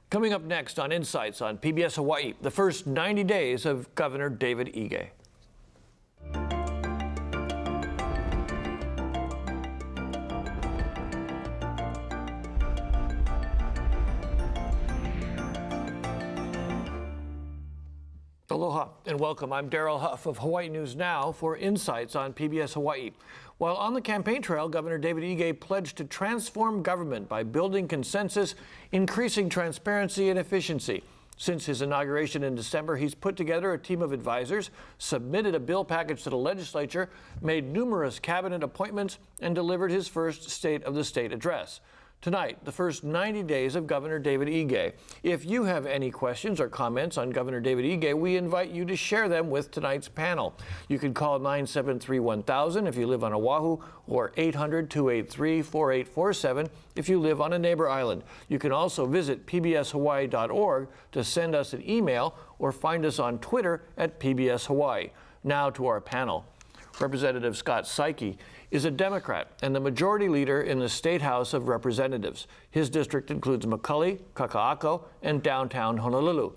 Coming up next on Insights on PBS Hawaii, the first 90 days of Governor David Ige. Aloha and welcome. I'm Daryl Huff of Hawaii News Now for Insights on PBS Hawaii. While on the campaign trail, Governor David Ige pledged to transform government by building consensus, increasing transparency and efficiency. Since his inauguration in December, he's put together a team of advisors, submitted a bill package to the legislature, made numerous cabinet appointments, and delivered his first State of the State address. Tonight, the first 90 days of Governor David Ige. If you have any questions or comments on Governor David Ige, we invite you to share them with tonight's panel. You can call 973-1000 if you live on Oahu, or 800-283-4847 if you live on a neighbor island. You can also visit pbshawaii.org to send us an email or find us on Twitter at PBS Hawaii. Now to our panel. Representative Scott Saiki is a Democrat and the majority leader in the State House of Representatives. His district includes McCully, Kaka'ako, and downtown Honolulu.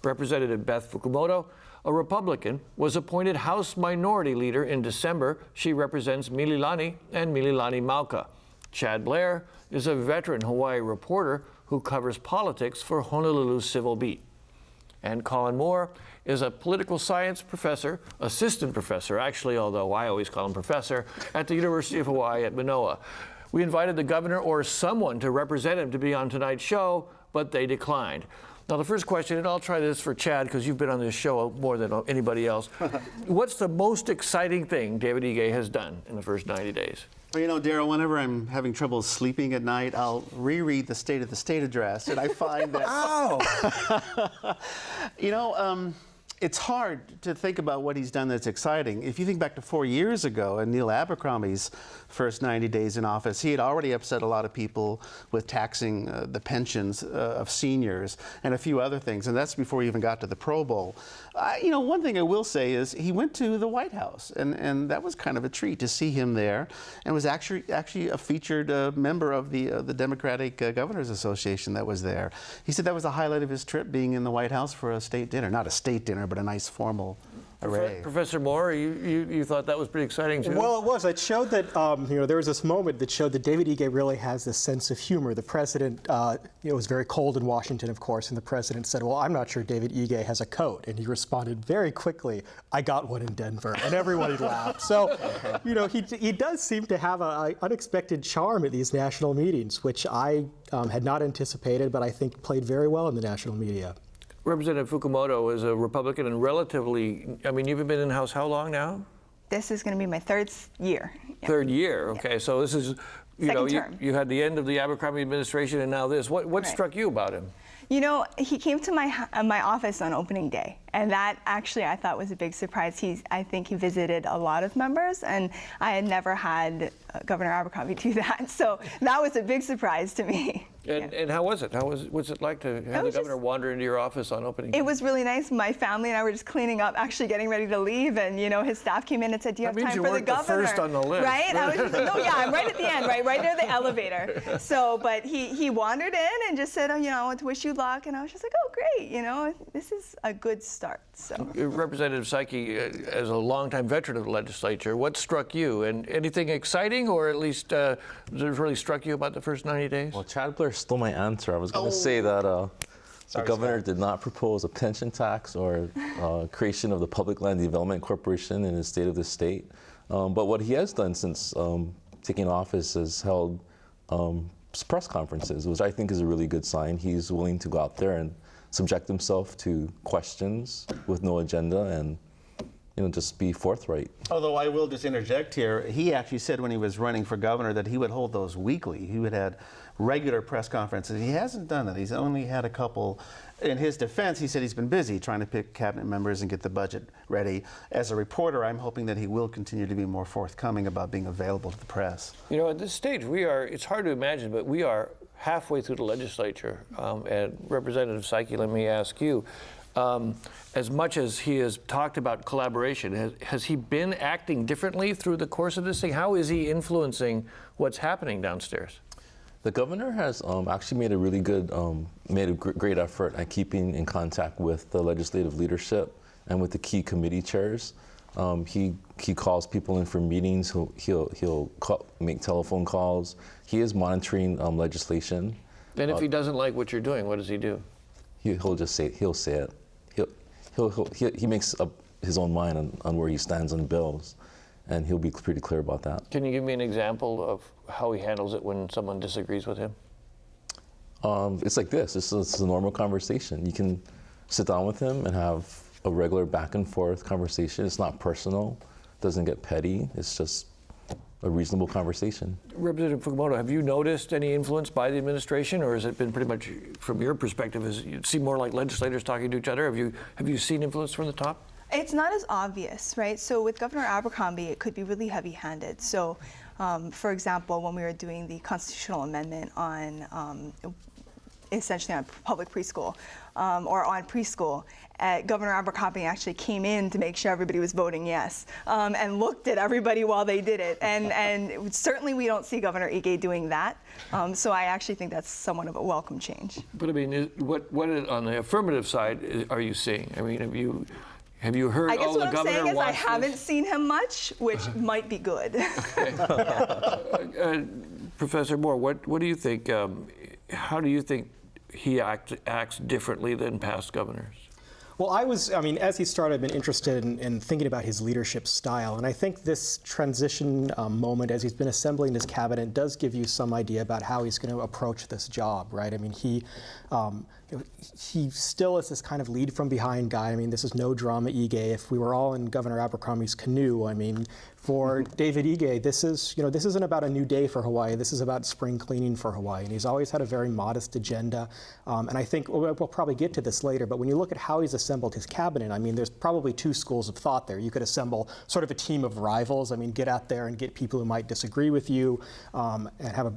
Representative Beth Fukumoto, a Republican, was appointed House Minority Leader in December. She represents Mililani and Mililani Mauka. Chad Blair is a veteran Hawaii reporter who covers politics for Honolulu Civil Beat. And Colin Moore is a political science professor, assistant professor, actually, although I always call him professor, at the University of Hawaii at Manoa. We invited the governor or someone to represent him to be on tonight's show, but they declined. Now, the first question, and I'll try this for Chad because you've been on this show more than anybody else. What's the most exciting thing David Ige has done in the first 90 days? Well, you know, Daryl, whenever I'm having trouble sleeping at night, I'll reread the State of the State address, and I find that, it's hard to think about what he's done that's exciting. If you think back to 4 years ago and Neil Abercrombie's first 90 days in office, he had already upset a lot of people with taxing the pensions of seniors and a few other things, and that's before he even got to the Pro Bowl. One thing I will say is he went to the White House, and that was kind of a treat to see him there, and was actually a featured member of the Democratic Governors Association that was there. He said that was the highlight of his trip, being in the White House for a state dinner. Not a state dinner, but a nice formal array. Professor Moore, you thought that was pretty exciting too? Well, it was. It showed that there was this moment that showed that David Ige really has this sense of humor. The president, it was very cold in Washington, of course, and the president said, "Well, I'm not sure David Ige has a coat," and he responded very quickly, "I got one in Denver," and everybody laughed. So, he does seem to have an unexpected charm at these national meetings, which I had not anticipated, but I think played very well in the national media. Representative Fukumoto is a Republican and you've been in the House how long now? This is going to be my third year. Yeah. Third year, okay. Yeah. So this is, Second term. You had the end of the Abercrombie administration and now this. What right. struck you about him? He came to my office on opening day, and that actually I thought was a big surprise. I think he visited a lot of members, and I had never had Governor Abercrombie do that, so that was a big surprise to me. And how was it? What's it like to have the governor wander into your office on opening day? It was really nice. My family and I were just cleaning up, actually getting ready to leave, and his staff came in and said, "Do you have time for the governor?" That means you weren't the first on the list. Right? I'm right at the end, right near the elevator. So, but he wandered in and just said, I want to wish you luck, and I was just like, oh, great, this is a good start. So, Representative Saiki, as a longtime veteran of the legislature, what struck you, and anything exciting, or at least really struck you about the first 90 days? Well, Chad Blair stole my answer. I was going to say that the governor did not propose a pension tax or creation of the Public Land Development Corporation in his State of the State. But what he has done since taking office is held press conferences, which I think is a really good sign. He's willing to go out there and subject himself to questions with no agenda and just be forthright. Although I will just interject here, he actually said when he was running for governor that he would hold those weekly. He would have regular press conferences. He hasn't done that. He's only had a couple. In his defense, he said he's been busy trying to pick cabinet members and get the budget ready. As a reporter, I'm hoping that he will continue to be more forthcoming about being available to the press. At this stage, it's hard to imagine, but we are halfway through the legislature. And Representative Saiki, let me ask you, as much as he has talked about collaboration, has he been acting differently through the course of this thing? How is he influencing what's happening downstairs? The governor has actually made a really good, great effort at keeping in contact with the legislative leadership and with the key committee chairs. He calls people in for meetings. He'll make telephone calls. He is monitoring legislation. And if he doesn't like what you're doing, what does he do? He'll just say it. He makes up his own mind on where he stands on bills, and he'll be pretty clear about that. Can you give me an example of how he handles it when someone disagrees with him? It's like this. It's a normal conversation. You can sit down with him and have a regular back and forth conversation. It's not personal. Doesn't get petty. It's just a reasonable conversation. Representative Fukumoto, have you noticed any influence by the administration, or has it been pretty much, from your perspective, has it seemed more like legislators talking to each other? Have you seen influence from the top? It's not as obvious, right? So with Governor Abercrombie, it could be really heavy-handed. So, for example, when we were doing the constitutional amendment on essentially on public preschool or on preschool, Governor Abercrombie actually came in to make sure everybody was voting yes and looked at everybody while they did it. And certainly we don't see Governor Ige doing that. So I actually think that's somewhat of a welcome change. But I mean, what on the affirmative side are you seeing? I mean, have you heard I guess all the what I'm governor saying is I wants haven't this? seen him much, which might be good. Professor Moore, what do you think? How do you think he acts differently than past governors? Well, as he started, I've been interested in thinking about his leadership style. And I think this transition moment, as he's been assembling his cabinet, does give you some idea about how he's going to approach this job, right? I mean, he still is this kind of lead from behind guy. I mean, this is no drama Ige. If we were all in Governor Abercrombie's canoe, I mean, for David Ige, this isn't about a new day for Hawaii. This is about spring cleaning for Hawaii. And he's always had a very modest agenda. And I think we'll probably get to this later, but when you look at how he's assembled his cabinet, I mean, there's probably two schools of thought there. You could assemble sort of a team of rivals. I mean, get out there and get people who might disagree with you and have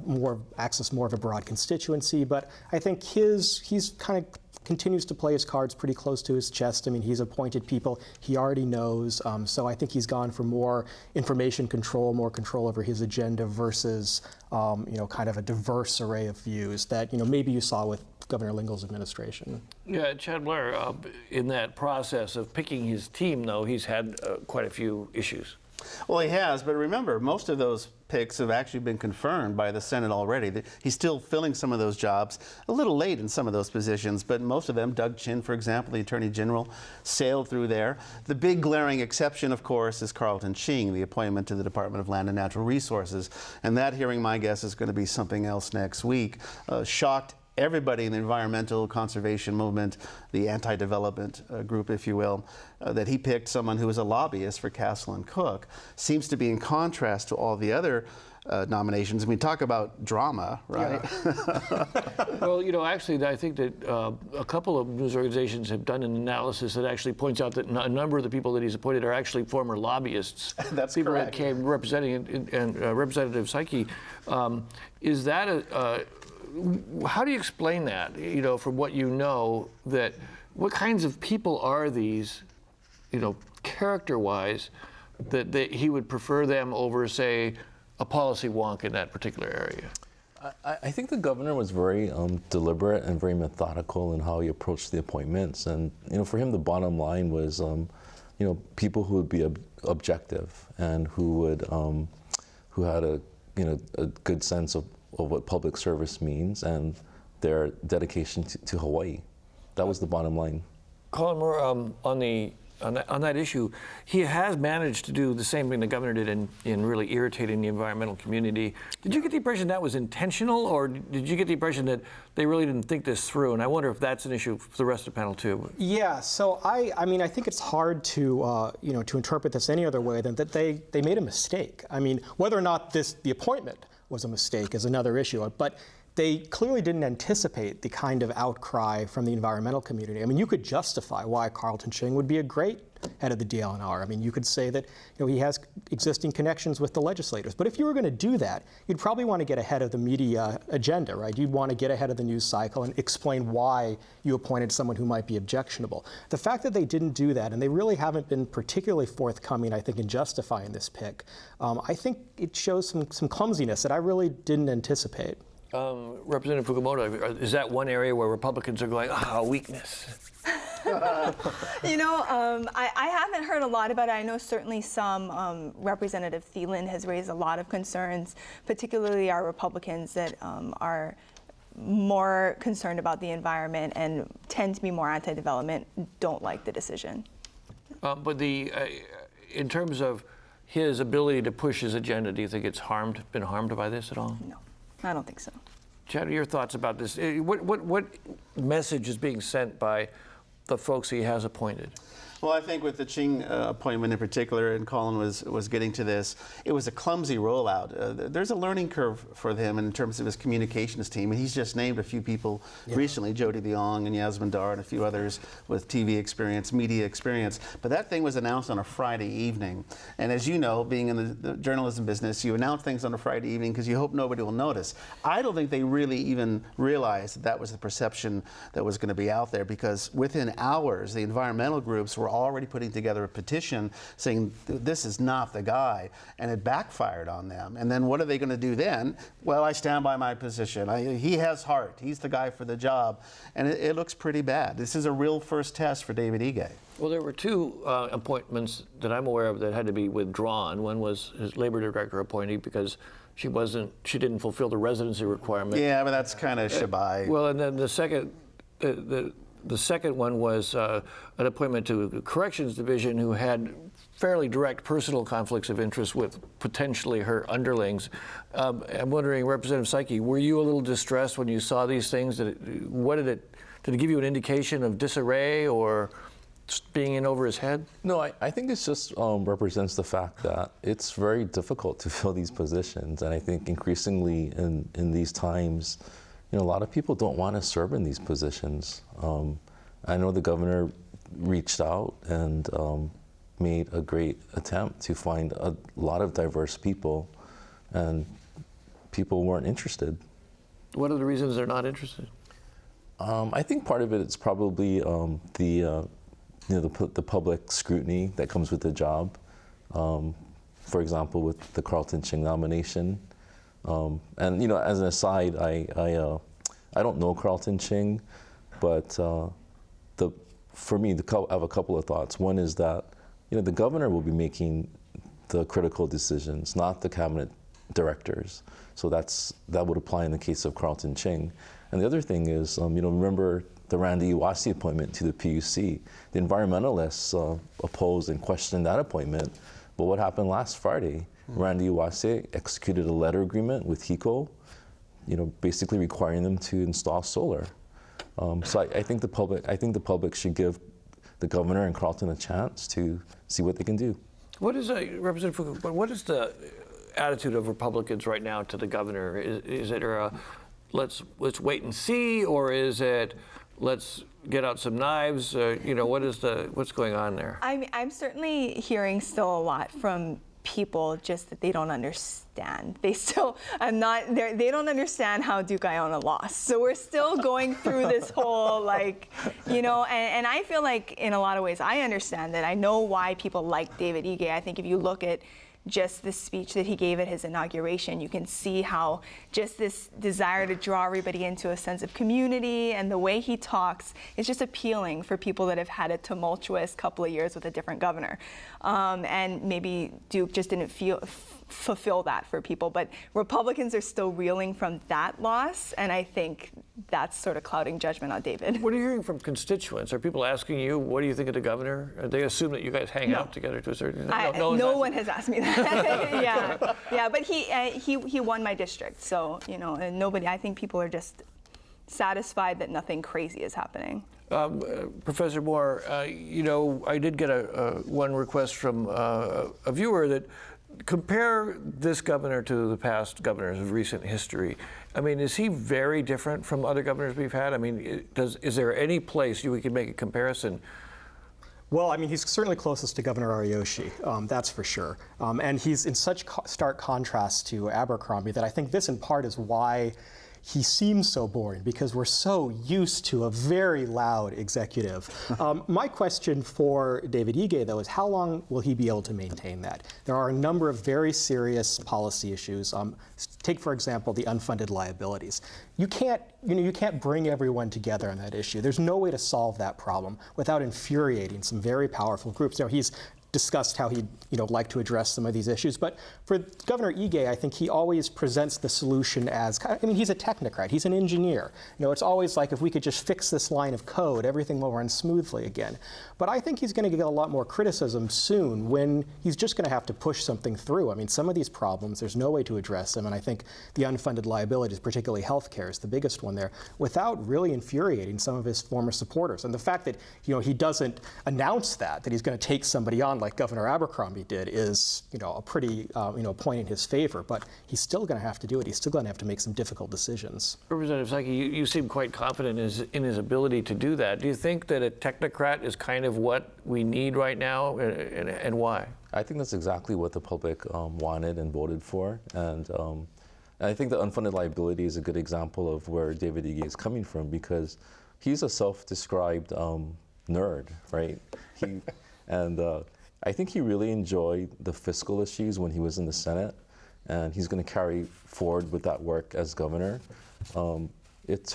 access more of a broad constituency. But I think he's kind of continues to play his cards pretty close to his chest. I mean, he's appointed people he already knows. So I think he's gone for more information control, more control over his agenda versus, kind of a diverse array of views that, maybe you saw with Governor Lingel's administration. Yeah, Chad Blair, in that process of picking his team, though, he's had quite a few issues. Well, he has, but remember, most of those picks have actually been confirmed by the Senate already. He's still filling some of those jobs, a little late in some of those positions, but most of them, Doug Chin, for example, the Attorney General, sailed through there. The big glaring exception, of course, is Carleton Ching, the appointment to the Department of Land and Natural Resources. And that hearing, my guess, is going to be something else next week. Shocked everybody in the environmental conservation movement, the anti-development group, if you will, that he picked someone who was a lobbyist for Castle and Cook. Seems to be in contrast to all the other nominations. I mean, talk about drama, right? Yeah. Well, actually, I think that a couple of news organizations have done an analysis that actually points out that a number of the people that he's appointed are actually former lobbyists. That's people correct. That came representing, and Representative Psyche. Is that how do you explain that, from what you know, that what kinds of people are these, character-wise, that he would prefer them over, say, a policy wonk in that particular area? I think the governor was very deliberate and very methodical in how he approached the appointments. And, for him, the bottom line was, people who would be objective and who had a good sense of what public service means and their dedication to Hawaii. That was the bottom line. Colin Moore, on that issue, he has managed to do the same thing the governor did in really irritating the environmental community. Did you get the impression that was intentional, or did you get the impression that they really didn't think this through? And I wonder if that's an issue for the rest of the panel too. Yeah. So I mean, I think it's hard to to interpret this any other way than that they made a mistake. I mean, whether or not the appointment was a mistake is another issue, but they clearly didn't anticipate the kind of outcry from the environmental community. I mean, you could justify why Carleton Ching would be a great head of the DLNR. I mean, you could say that he has existing connections with the legislators. But if you were going to do that, you'd probably want to get ahead of the media agenda, right? You'd want to get ahead of the news cycle and explain why you appointed someone who might be objectionable. The fact that they didn't do that, and they really haven't been particularly forthcoming, I think, in justifying this pick, I think it shows some clumsiness that I really didn't anticipate. Representative Fukumoto, is that one area where Republicans are going, weakness? I haven't heard a lot about it. I know certainly some Representative Thielen has raised a lot of concerns, particularly our Republicans that are more concerned about the environment and tend to be more anti-development, don't like the decision. But in terms of his ability to push his agenda, do you think it's been harmed by this at all? No, I don't think so. Chad, your thoughts about this? What message is being sent by the folks he has appointed? Well, I think with the Ching appointment in particular, and Colin was getting to this, it was a clumsy rollout. There's a learning curve for him in terms of his communications team, and he's just named a few people recently, Jody Leong and Yasmin Dar and a few others with TV experience, media experience. But that thing was announced on a Friday evening. And as you know, being in the journalism business, you announce things on a Friday evening because you hope nobody will notice. I don't think they really even realized that was the perception that was going to be out there, because within hours, the environmental groups were already putting together a petition saying this is not the guy, and it backfired on them. And then what are they going to do then? Well, I stand by my position. He has heart. He's the guy for the job. And it looks pretty bad. This is a real first test for David Ige. Well, there were two appointments that I'm aware of that had to be withdrawn. One was his labor director appointee because she didn't fulfill the residency requirement. Yeah, but that's kind of shabai. Well, and then the second one was an appointment to the Corrections Division who had fairly direct personal conflicts of interest with potentially her underlings. I'm wondering, Representative Psyche, were you a little distressed when you saw these things? Did it give you an indication of disarray or just being in over his head? No, I think it just represents the fact that it's very difficult to fill these positions. And I think increasingly in these times, a lot of people don't want to serve in these positions. I know the governor reached out and made a great attempt to find a lot of diverse people, and people weren't interested. What are the reasons they're not interested? I think part of it is probably the public scrutiny that comes with the job. For example, with the Carleton Ching nomination. And as an aside, I don't know Carleton Ching, but for me, I have a couple of thoughts. One is that the governor will be making the critical decisions, not the cabinet directors. So that would apply in the case of Carleton Ching. And the other thing is, remember the Randy Iwasi appointment to the PUC. The environmentalists opposed and questioned that appointment. But what happened last Friday? Randy Iwasi executed a letter agreement with HECO, basically requiring them to install solar. So I think the public should give the governor and Carleton a chance to see what they can do. What is the attitude of Republicans right now to the governor? Is it let's wait and see, or is it let's get out some knives? What's going on there? I'm certainly hearing still a lot from people just that they don't understand. They don't understand how Duke Iona lost. So we're still going through this whole and I feel like in a lot of ways I understand that. I know why people like David Ige. I think if you look at just the speech that he gave at his inauguration, you can see how just this desire to draw everybody into a sense of community, and the way he talks is just appealing for people that have had a tumultuous couple of years with a different governor. And maybe Duke just didn't fulfill that for people, but Republicans are still reeling from that loss, and I think that's sort of clouding judgment on David. What are you hearing from constituents? Are people asking you, what do you think of the governor? They assume that you guys hang out together to a certain extent? No one has asked me that. yeah, but he won my district, so and nobody. I think people are just satisfied that nothing crazy is happening. Professor Moore, I did get one request from a viewer that compare this governor to the past governors of recent history. I mean, is he very different from other governors we've had? I mean, is there any place we could make a comparison? Well, I mean, he's certainly closest to Governor Ariyoshi, that's for sure. And he's in such stark contrast to Abercrombie that I think this in part is why he seems so boring because we're so used to a very loud executive. My question for David Ige, though, is how long will he be able to maintain that? There are a number of very serious policy issues. Take, for example, the unfunded liabilities. You can't bring everyone together on that issue. There's no way to solve that problem without infuriating some very powerful groups. He's discussed how he'd like to address some of these issues. But for Governor Ige, I think he always presents the solution as, he's a technocrat, he's an engineer. It's always like, if we could just fix this line of code, everything will run smoothly again. But I think he's going to get a lot more criticism soon when he's just going to have to push something through. Some of these problems, there's no way to address them, and I think the unfunded liabilities, particularly healthcare, is the biggest one there, without really infuriating some of his former supporters. And the fact that he doesn't announce that he's going to take somebody on like Governor Abercrombie did is, a pretty, point in his favor. But he's still going to have to do it. He's still going to have to make some difficult decisions. Representative Psyche, you seem quite confident in his ability to do that. Do you think that a technocrat is kind of what we need right now, and why? I think that's exactly what the public wanted and voted for. And I think the unfunded liability is a good example of where David Ige is coming from, because he's a self-described nerd, right? I think he really enjoyed the fiscal issues when he was in the Senate, and he's going to carry forward with that work as governor. It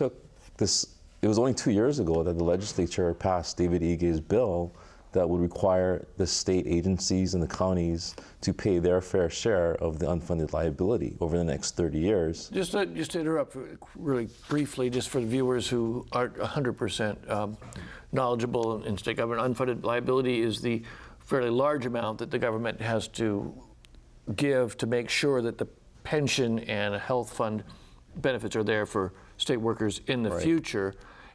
was only 2 years ago that the legislature passed David Ige's bill that would require the state agencies and the counties to pay their fair share of the unfunded liability over the next 30 years. Just to interrupt really briefly, just for the viewers who aren't 100% knowledgeable in state government, unfunded liability is the fairly large amount that the government has to give to make sure that the pension and health fund benefits are there for state workers in the future.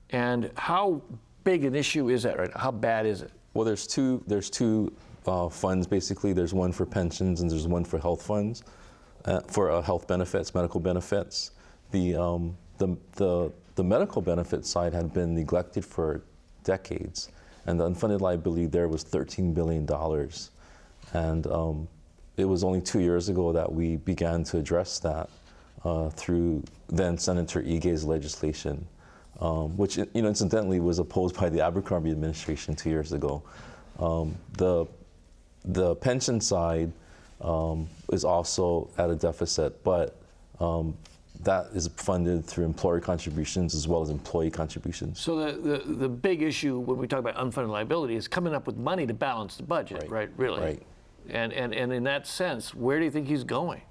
And how big an issue is that right now? How bad is it? Well, there's two funds basically. There's one for pensions and there's one for health funds, for health benefits, medical benefits. The medical benefit side had been neglected for decades, and the unfunded liability there was $13 billion. And it was only 2 years ago that we began to address that through then Senator Ige's legislation, which incidentally was opposed by the Abercrombie administration 2 years ago. The pension side is also at a deficit, but that is funded through employer contributions as well as employee contributions. So the big issue when we talk about unfunded liability is coming up with money to balance the budget, right? Really? Right. And in that sense, where do you think he's going?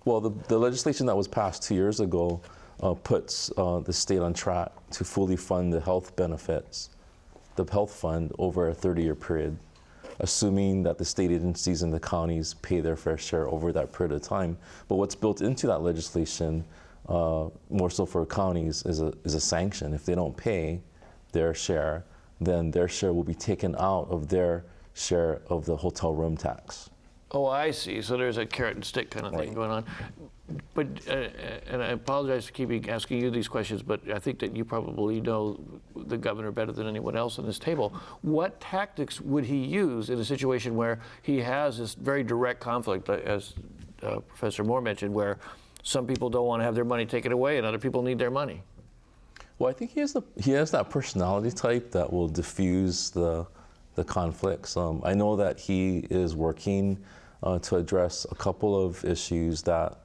Well, the legislation that was passed 2 years ago puts the state on track to fully fund the health benefits, the health fund, over a 30-year period, assuming that the state agencies and the counties pay their fair share over that period of time. But what's built into that legislation, more so for counties, is a sanction. If they don't pay their share, then their share will be taken out of their share of the hotel room tax. Oh, I see. So there's a carrot and stick kind of thing going on. But, and I apologize for keeping asking you these questions, but I think that you probably know the governor better than anyone else on this table. What tactics would he use in a situation where he has this very direct conflict, as Professor Moore mentioned, where some people don't want to have their money taken away and other people need their money? Well, I think he has that personality type that will diffuse the conflicts. I know that he is working to address a couple of issues that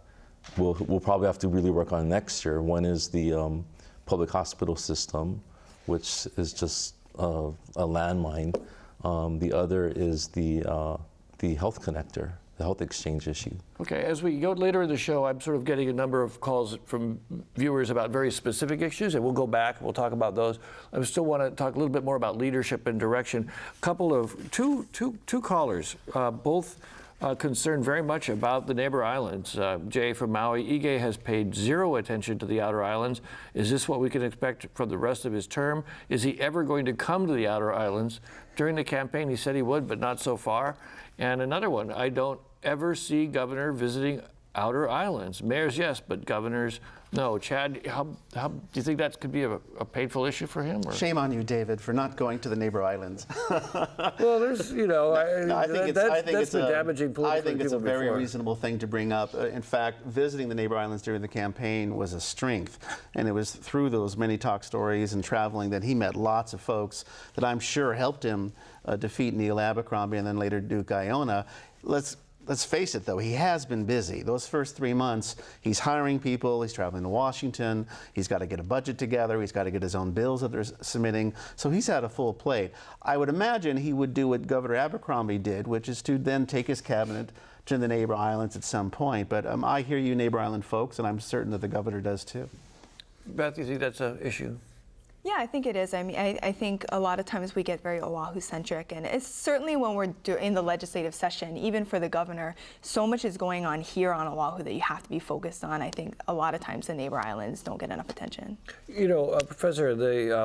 we'll probably have to really work on next year. One is the public hospital system, which is just a landmine. The other is the health connector, the health exchange issue. Okay, as we go later in the show, I'm sort of getting a number of calls from viewers about very specific issues, and we'll go back and we'll talk about those. I still want to talk a little bit more about leadership and direction. Two callers, both concerned very much about the neighbor islands. Jay from Maui, Ige has paid zero attention to the outer islands. Is this what we can expect from the rest of his term? Is he ever going to come to the outer islands? During the campaign, he said he would, but not so far. And another one, I don't ever see governor visiting outer islands. Mayors, yes, but governors No, Chad, how do you think that could be a painful issue for him? Or? Shame on you, David, for not going to the neighbor islands. Well, there's, I think that's the damaging political. I think it's a very before. reasonable thing to bring up. In fact, visiting the neighbor islands during the campaign was a strength, and it was through those many talk stories and traveling that he met lots of folks that I'm sure helped him defeat Neil Abercrombie and then later Duke Iona. Let's face it, though, he has been busy. Those first 3 months, he's hiring people, he's traveling to Washington, he's got to get a budget together, he's got to get his own bills that they're submitting, so he's had a full plate. I would imagine he would do what Governor Abercrombie did, which is to then take his cabinet to the neighbor islands at some point. But I hear you, neighbor island folks, and I'm certain that the governor does too. Beth, you think that's an issue? Yeah, I think it is. I mean, I think a lot of times we get very Oahu-centric, and it's certainly when we're in the legislative session, even for the governor, so much is going on here on Oahu that you have to be focused on. I think a lot of times the neighbor islands don't get enough attention. Professor,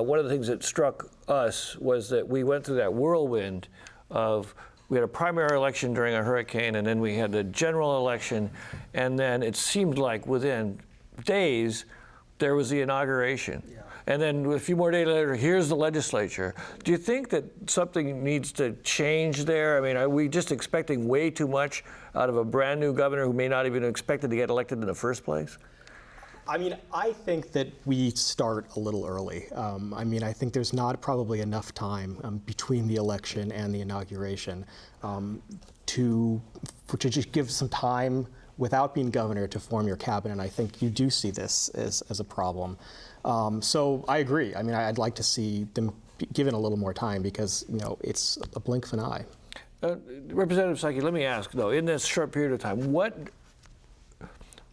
one of the things that struck us was that we went through that whirlwind of we had a primary election during a hurricane, and then we had the general election, and then it seemed like within days there was the inauguration. Yeah. And then a few more days later, here's the legislature. Do you think that something needs to change there? I mean, are we just expecting way too much out of a brand new governor who may not even expected to get elected in the first place? I mean, I think that we start a little early. I mean, I think there's not probably enough time between the election and the inauguration to just give some time without being governor to form your cabinet. And I think you do see this as a problem. So I agree. I mean, I'd like to see them given a little more time because, it's a blink of an eye. Representative Psyche, let me ask, though, in this short period of time,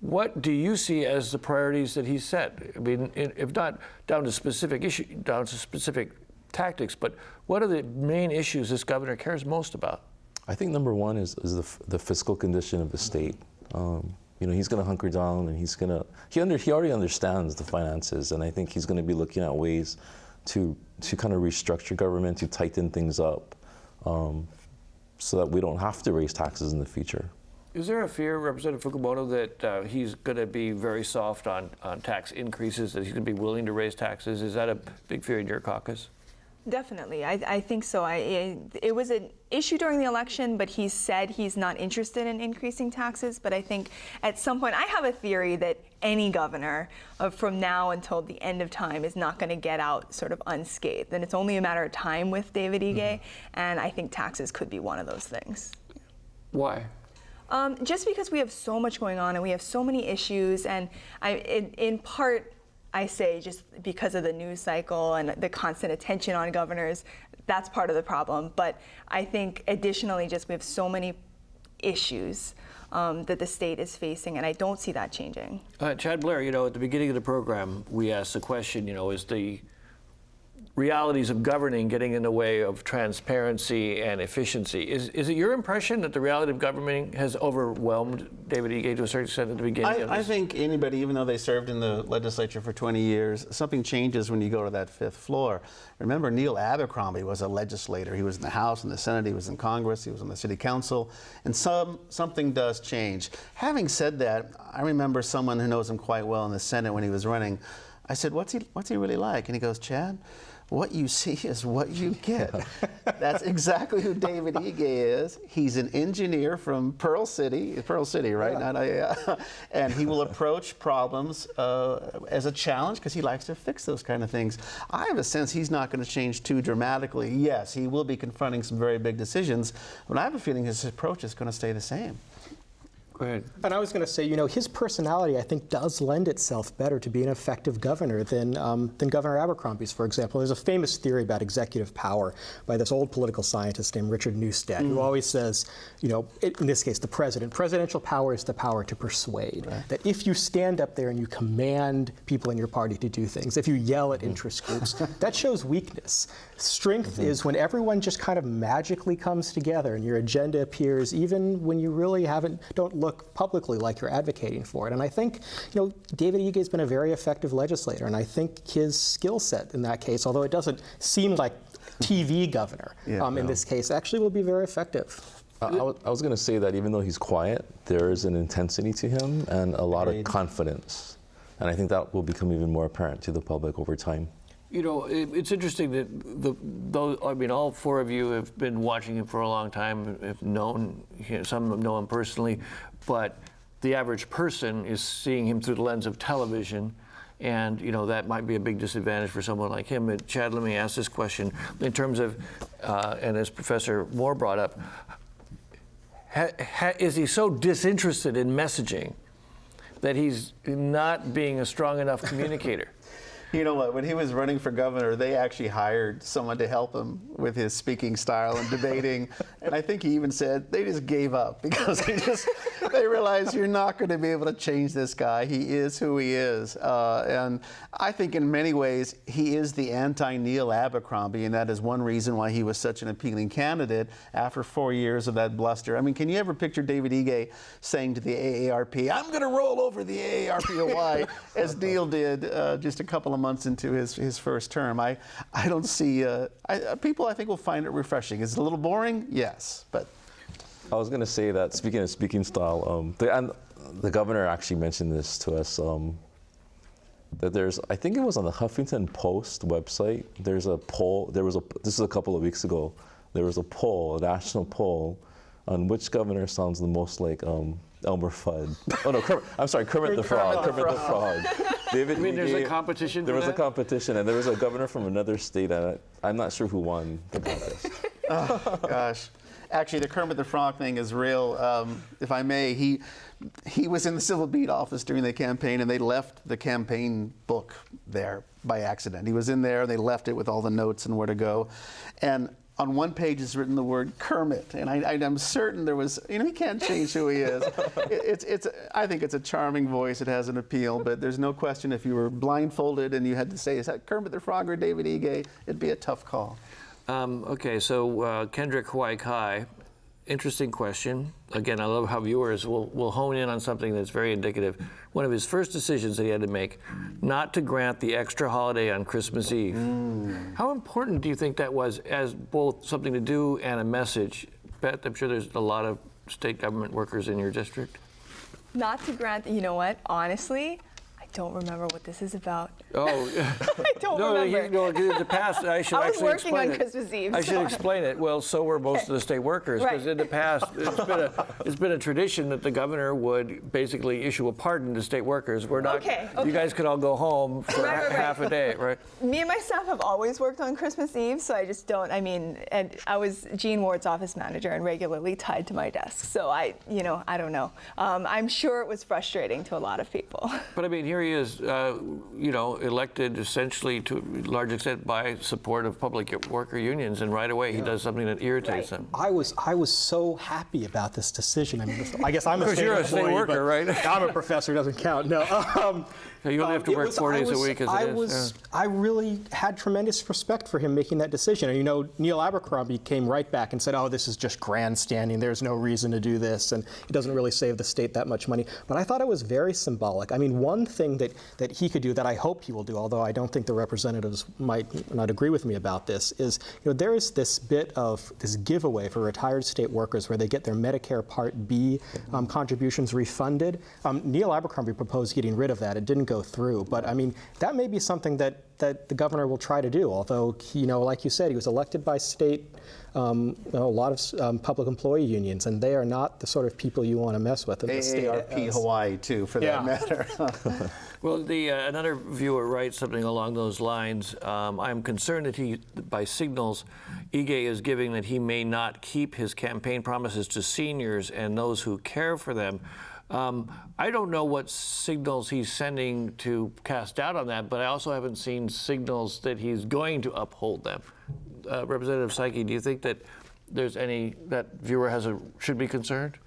what do you see as the priorities that he set? I mean, if not down to specific tactics, but what are the main issues this governor cares most about? I think number one is the fiscal condition of the state. He's going to hunker down, and he already understands the finances, and I think he's going to be looking at ways to kind of restructure government, to tighten things up, so that we don't have to raise taxes in the future. Is there a fear, Representative Fukumoto, that he's going to be very soft on tax increases, that he's going to be willing to raise taxes? Is that a big fear in your caucus? Definitely. I think so. It was an issue during the election, but he said he's not interested in increasing taxes. But I think at some point, I have a theory that any governor from now until the end of time is not going to get out sort of unscathed. And it's only a matter of time with David Ige. Mm-hmm. And I think taxes could be one of those things. Why? Just because we have so much going on and we have so many issues. And in part, I say just because of the news cycle and the constant attention on governors, that's part of the problem. But I think additionally, just we have so many issues that the state is facing, and I don't see that changing. Chad Blair, at the beginning of the program, we asked the question, is the realities of governing getting in the way of transparency and efficiency? Is it your impression that the reality of governing has overwhelmed David Ige to a certain extent at the beginning of this? I think anybody, even though they served in the legislature for 20 years, something changes when you go to that fifth floor. Remember, Neil Abercrombie was a legislator. He was in the House and the Senate, he was in Congress, he was on the City Council, and something does change. Having said that, I remember someone who knows him quite well in the Senate when he was running. I said, what's he really like? And he goes, Chad, what you see is what you get. That's exactly who David Ige is. He's an engineer from Pearl City, right? Yeah. And he will approach problems as a challenge because he likes to fix those kind of things. I have a sense he's not going to change too dramatically. Yes, he will be confronting some very big decisions, but I have a feeling his approach is going to stay the same. Go ahead. And I was going to say, his personality, I think, does lend itself better to be an effective governor than Governor Abercrombie's, for example. There's a famous theory about executive power by this old political scientist named Richard Newstead, who always says, in this case, the president, presidential power is the power to persuade. Right. That if you stand up there and you command people in your party to do things, if you yell at interest groups, that shows weakness. Strength is when everyone just kind of magically comes together and your agenda appears even when you really don't look publicly like you're advocating for it. And I think, David Ige has been a very effective legislator, and I think his skill set in that case, although it doesn't seem like TV governor in this case, actually will be very effective. I was going to say that even though he's quiet, there is an intensity to him and a lot of confidence. And I think that will become even more apparent to the public over time. You know, it's interesting that all four of you have been watching him for a long time, have known, some know him personally, but the average person is seeing him through the lens of television, and that might be a big disadvantage for someone like him. But Chad, let me ask this question in terms of, and as Professor Moore brought up, is he so disinterested in messaging that he's not being a strong enough communicator? You know what? When he was running for governor, they actually hired someone to help him with his speaking style and debating. And I think he even said they just gave up because they realized you're not going to be able to change this guy. He is who he is. And I think in many ways, he is the anti-Neil Abercrombie, and that is one reason why he was such an appealing candidate after 4 years of that bluster. I mean, can you ever picture David Ige saying to the AARP, I'm going to roll over the AARP Hawaii, as Neil did just a couple of months into his first term? I don't see, people I think will find it refreshing. Is it a little boring? Yes, but. I was going to say that, speaking of speaking style, the governor actually mentioned this to us, that there's, I think it was on the Huffington Post website, there's a poll, this is a couple of weeks ago, there was a national poll on which governor sounds the most like Elmer Fudd. Oh no, Kermit the Frog. Kermit the Frog. David I mean, there's a Ige, competition There for was that? a competition, and there was a governor from another state, and I'm not sure who won the contest. Oh, gosh. Actually, the Kermit the Frog thing is real. If I may, he was in the Civil Beat office during the campaign, and they left the campaign book there by accident. He was in there, they left it with all the notes and where to go. And on one page is written the word Kermit, and I'm certain there was, he can't change who he is. I think it's a charming voice, it has an appeal, but there's no question if you were blindfolded and you had to say, is that Kermit the Frog or David Ige, it'd be a tough call. Okay, so Kendrick Hawaii Kai, interesting question. Again, I love how viewers will hone in on something that's very indicative. One of his first decisions that he had to make, not to grant the extra holiday on Christmas Eve. How important do you think that was as both something to do and a message? Beth, I'm sure there's a lot of state government workers in your district. Not to grant, you know what, honestly, I don't remember what this is about. Oh, I don't remember. In the past, I should I was actually working explain on it. Christmas Eve, I should so- explain it. Well, so were most of the state workers, because Right. in the past, it's been a tradition that the governor would basically issue a pardon to state workers. We're not. Okay. You guys could all go home for Right. half a day, right? Me and my staff have always worked on Christmas Eve, so I just don't, and I was Jean Ward's office manager and regularly tied to my desk. So I don't know. I'm sure it was frustrating to a lot of people. But I mean, here he is, elected essentially to a large extent by support of public worker unions, and right away he does something that irritates them. I was so happy about this decision. I mean, I guess I'm a Of course, state you're a employee, state worker, but right? I'm a professor, doesn't count. No. You only have to work 4 days a week as it is. I really had tremendous respect for him making that decision. And Neil Abercrombie came right back and said, oh, this is just grandstanding. There's no reason to do this, and it doesn't really save the state that much money. But I thought it was very symbolic. I mean, one thing that he could do that I hope he will do, although I don't think the representatives might not agree with me about this, is there is this bit of this giveaway for retired state workers where they get their Medicare Part B contributions refunded. Neil Abercrombie proposed getting rid of that. It didn't go through, but I mean, that may be something that the governor will try to do, although, like you said, he was elected by state, a lot of public employee unions, and they are not the sort of people you want to mess with in the state. AARP Hawaii, too, for that matter. Well, another viewer writes something along those lines. I'm concerned that by signals Ige is giving that he may not keep his campaign promises to seniors and those who care for them. I don't know what signals he's sending to cast doubt on that, but I also haven't seen signals that he's going to uphold them. Representative Saiki, do you think that there's that viewer should be concerned?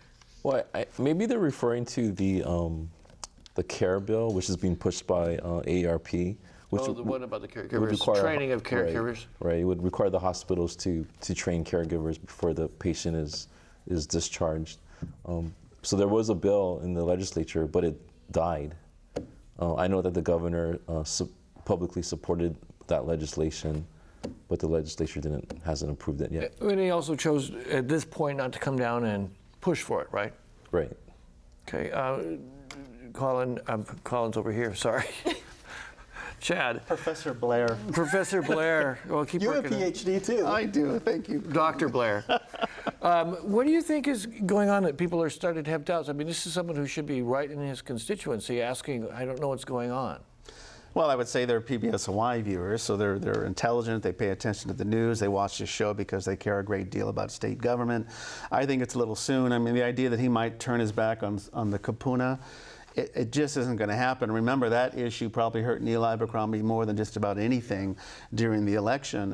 Well, maybe they're referring to the CARE bill, which is being pushed by AARP. Which the one about the caregivers, would require training of caregivers. Right, it would require the hospitals to train caregivers before the patient is discharged. So there was a bill in the legislature, but it died. I know that the governor publicly supported that legislation, but the legislature hasn't approved it yet. And he also chose at this point not to come down and push for it, right? Right. Okay. Colin's over here, sorry. Chad. Professor Blair. Professor Blair. Well, keep You have a working. PhD too. I do, thank you. Dr. Blair. What do you think is going on that people are starting to have doubts? I mean, this is someone who should be right in his constituency asking, I don't know what's going on. Well, I would say they're PBS Hawaii viewers, so they're intelligent, they pay attention to the news, they watch the show because they care a great deal about state government. I think it's a little soon. I mean, the idea that he might turn his back on the kapuna, it just isn't going to happen. Remember, that issue probably hurt Neil Abercrombie more than just about anything during the election.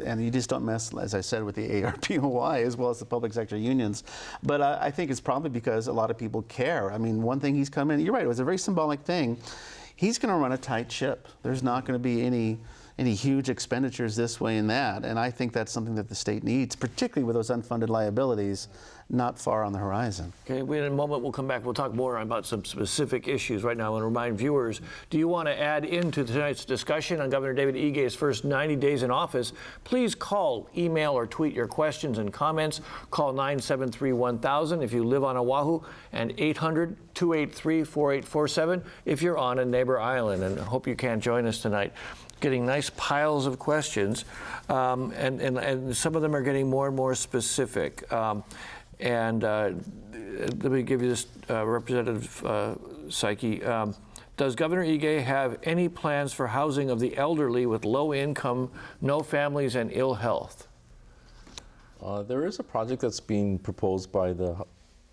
And you just don't mess, as I said, with the ARP Hawaii as well as the public sector unions. But I think it's probably because a lot of people care. I mean, one thing he's come in, you're right, it was a very symbolic thing. He's going to run a tight ship. There's not going to be any huge expenditures this way and that. And I think that's something that the state needs, particularly with those unfunded liabilities not far on the horizon. Okay, in a moment we'll come back. We'll talk more about some specific issues. Right now I want to remind viewers, do you want to add into tonight's discussion on Governor David Ige's first 90 days in office? Please call, email, or tweet your questions and comments. Call 973-1000 if you live on Oahu, and 800-283-4847 if you're on a neighbor island. And I hope you can join us tonight. Getting nice piles of questions, and some of them are getting more and more specific. Let me give you this, Representative Psyche. Does Governor Ige have any plans for housing of the elderly with low income, no families, and ill health? There is a project that's being proposed by the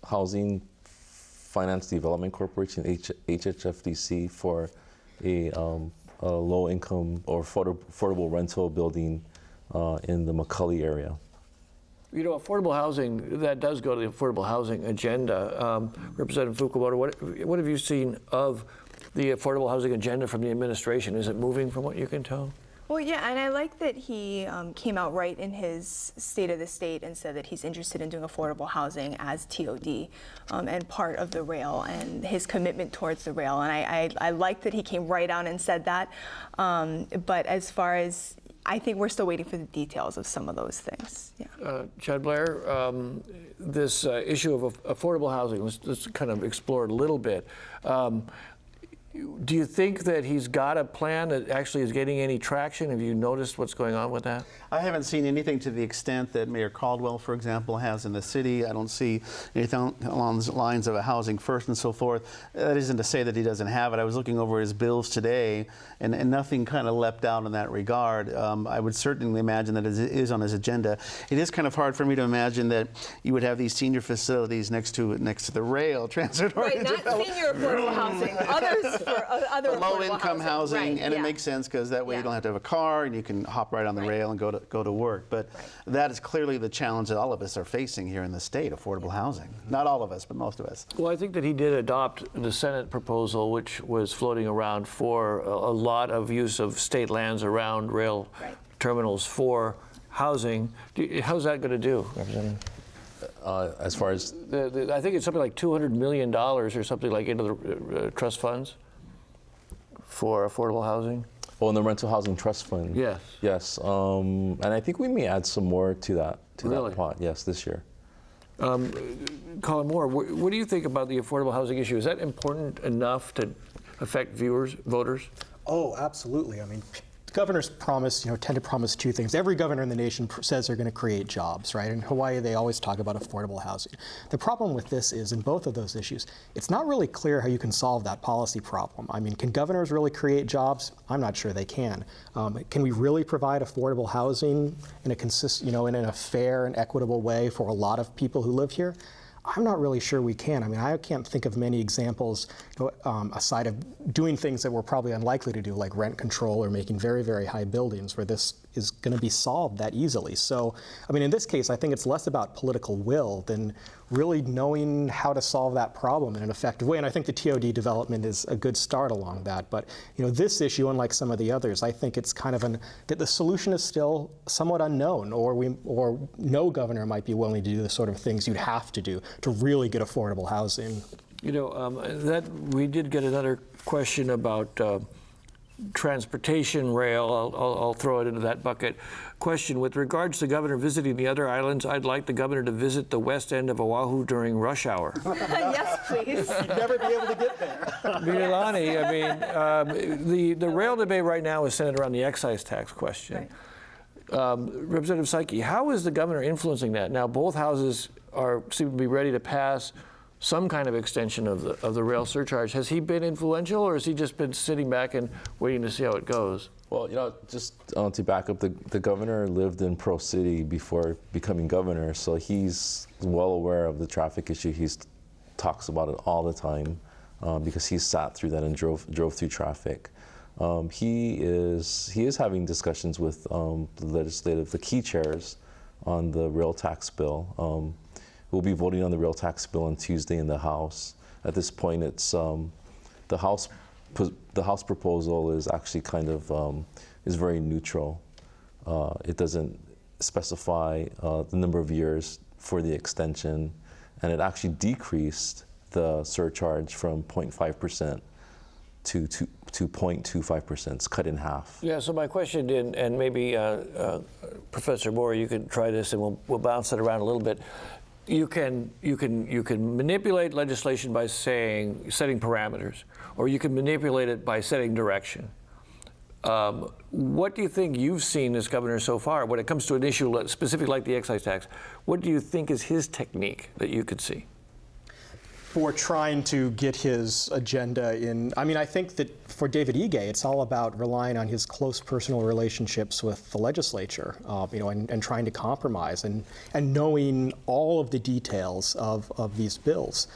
Housing Finance Development Corporation, HHFDC, for a low-income or affordable rental building in the McCully area. You know, affordable housing, that does go to the affordable housing agenda. Representative Fukumoto, what have you seen of the affordable housing agenda from the administration? Is it moving from what you can tell? Well, yeah, and I like that he came out right in his State of the State and said that he's interested in doing affordable housing as TOD and part of the rail and his commitment towards the rail. And I like that he came right out and said that. But as far as, I think we're still waiting for the details of some of those things. Yeah. Chad Blair, this issue of affordable housing, let's kind of explore it a little bit. Do you think that he's got a plan that actually is getting any traction? Have you noticed what's going on with that? I haven't seen anything to the extent that Mayor Caldwell, for example, has in the city. I don't see anything along the lines of a housing first and so forth. That isn't to say that he doesn't have it. I was looking over his bills today, and nothing kind of leapt out in that regard. I would certainly imagine that it is on his agenda. It is kind of hard for me to imagine that you would have these senior facilities next to the rail, transit Right, not senior affordable housing, others for other low-income housing, right, and yeah. it makes sense because that way you Yeah. don't have to have a car and you can hop right on the rail and go to work. But that is clearly the challenge that all of us are facing here in the state: affordable housing. Not all of us, but most of us. Well, I think that he did adopt the Senate proposal, which was floating around for a lot of use of state lands around rail terminals for housing. How's that going to do, Representative? As far as I think it's something like $200 million or something like into the trust funds for affordable housing. in the rental housing trust fund. Yes. Yes, and I think we may add some more to that Really? that pot. Yes, this year. Colin Moore, what do you think about the affordable housing issue? Is that important enough to affect voters? Oh, absolutely. I mean, governors promise, tend to promise two things. Every governor in the nation says they're going to create jobs, right? In Hawaii, they always talk about affordable housing. The problem with this is, in both of those issues, it's not really clear how you can solve that policy problem. I mean, can governors really create jobs? I'm not sure they can. Can we really provide affordable housing in a fair and equitable way for a lot of people who live here? I'm not really sure we can. I mean, I can't think of many examples aside of doing things that we're probably unlikely to do, like rent control or making very, very high buildings, where this is going to be solved that easily. So, I mean, in this case, I think it's less about political will than really knowing how to solve that problem in an effective way. And I think the TOD development is a good start along that. But, this issue, unlike some of the others, I think it's kind of that the solution is still somewhat unknown, or no governor might be willing to do the sort of things you'd have to do to really get affordable housing. That we did get another question about transportation rail, I'll throw it into that bucket. Question, with regards to the governor visiting the other islands, I'd like the governor to visit the west end of Oahu during rush hour. Yes, please. You'd never be able to get there. Milani, I mean, the rail debate right now is centered around the excise tax question. Right. Representative Saiki, how is the governor influencing that? Now, both houses seem to be ready to pass some kind of extension of the rail surcharge. Has he been influential, or has he just been sitting back and waiting to see how it goes? Well, just to back up, the governor lived in Pro City before becoming governor, so he's well aware of the traffic issue. He talks about it all the time because he's sat through that and drove through traffic. He is having discussions with the key chairs on the rail tax bill. We'll be voting on the rail tax bill on Tuesday in the House. At this point, it's the House proposal is actually kind of is very neutral. It doesn't specify the number of years for the extension, and it actually decreased the surcharge from 0.5% to 0.25%. It's cut in half. Yeah, so my question, and maybe Professor Moore, you could try this and we'll bounce it around a little bit. You can manipulate legislation by setting parameters, or you can manipulate it by setting direction. What do you think you've seen as governor so far when it comes to an issue specific like the excise tax? What do you think is his technique that you could see? For trying to get his agenda in, I mean, I think that for David Ige, it's all about relying on his close personal relationships with the legislature, and trying to compromise and knowing all of the details of these bills.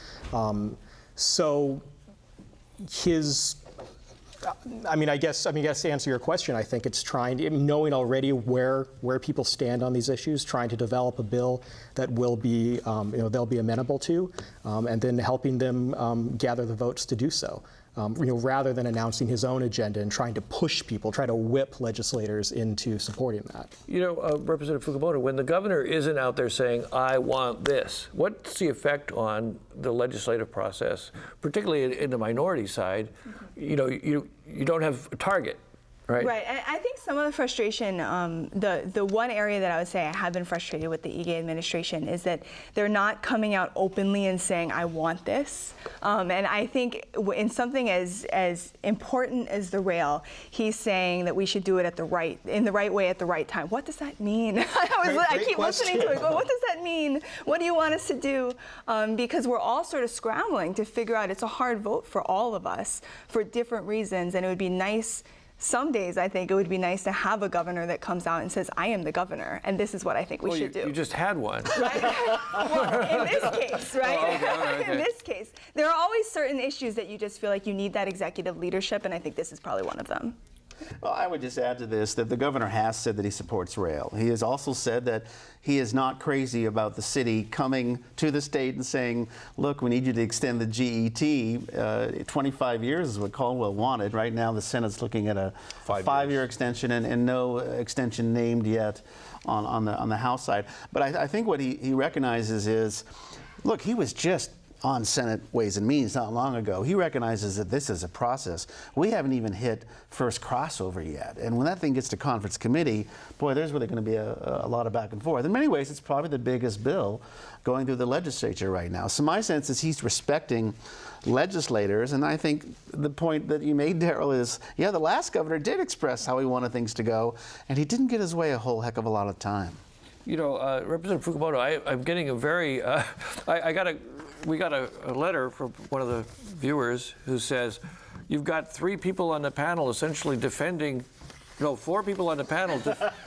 So his, I guess to answer your question, I think it's knowing already where people stand on these issues, trying to develop a bill that will be, they'll be amenable to, and then helping them gather the votes to do so. Rather than announcing his own agenda and trying to push people, try to whip legislators into supporting that. Representative Fukumoto, when the governor isn't out there saying, I want this, what's the effect on the legislative process, particularly in the minority side? You don't have a target. Right. Right, and I think some of the frustration, the one area that I would say I have been frustrated with the Ige administration is that they're not coming out openly and saying, I want this. And I think in something as important as the rail, he's saying that we should do it in the right way at the right time. What does that mean? I keep listening to it, going, what does that mean? What do you want us to do? Because we're all sort of scrambling to figure out, it's a hard vote for all of us for different reasons, and it would be nice. Some days I think it would be nice to have a governor that comes out and says, I am the governor, and this is what I think we should do. You just had one. Right? Well, in this case, right? Oh, okay. In this case, there are always certain issues that you just feel like you need that executive leadership, and I think this is probably one of them. Well, I would just add to this that the governor has said that he supports rail. He has also said that he is not crazy about the city coming to the state and saying, look, we need you to extend the GET. 25 years is what Caldwell wanted. Right now, the Senate's looking at a five-year extension and no extension named yet on the House side. But I think what he recognizes is, look, he was just on Senate Ways and Means not long ago. He recognizes that this is a process. We haven't even hit first crossover yet. And when that thing gets to conference committee, boy, there's really going to be a lot of back and forth. In many ways, it's probably the biggest bill going through the legislature right now. So my sense is he's respecting legislators, and I think the point that you made, Daryl, is, yeah, the last governor did express how he wanted things to go, and he didn't get his way a whole heck of a lot of time. Representative Fukumoto, I'm getting a very, we got a letter from one of the viewers who says, you've got 3 people on the panel essentially defending, 4 people on the panel.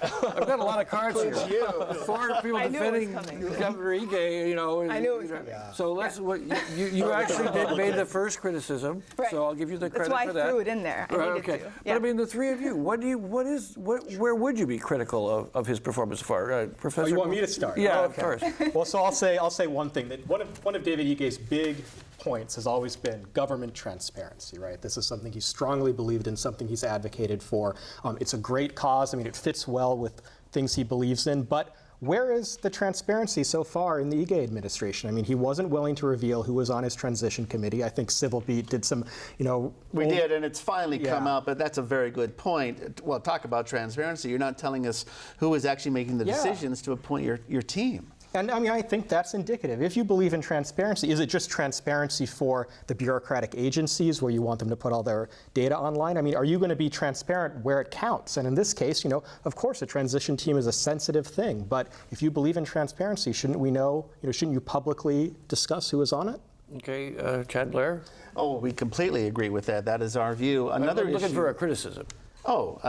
I've got a lot of cards here. 4 people defending Governor Ige, I knew it was coming. So you actually made the first criticism, right. So I'll give you the credit for that. That's why I threw it in there. I needed to. Yeah. But I mean, the 3 of you, where would you be critical of his performance so far? Professor? You want me to start? Yeah, okay. Of course. Well, so I'll say one thing, that one of David Ige's big points has always been government transparency, right? This is something he strongly believed in, something he's advocated for. It's a great cause. I mean, it fits well with things he believes in, but where is the transparency so far in the Ige administration? I mean, he wasn't willing to reveal who was on his transition committee. I think Civil Beat did some, We did, and it's finally come Yeah. out, but that's a very good point. Well, talk about transparency. You're not telling us who is actually making the Yeah. decisions to appoint your team. And I mean, I think that's indicative. If you believe in transparency, is it just transparency for the bureaucratic agencies where you want them to put all their data online? I mean, are you going to be transparent where it counts? And in this case, of course, a transition team is a sensitive thing. But if you believe in transparency, shouldn't we know, shouldn't you publicly discuss who is on it? Okay, Chad Blair? Oh, we completely agree with that. That is our view. Another I'm looking issue. for a criticism. Oh,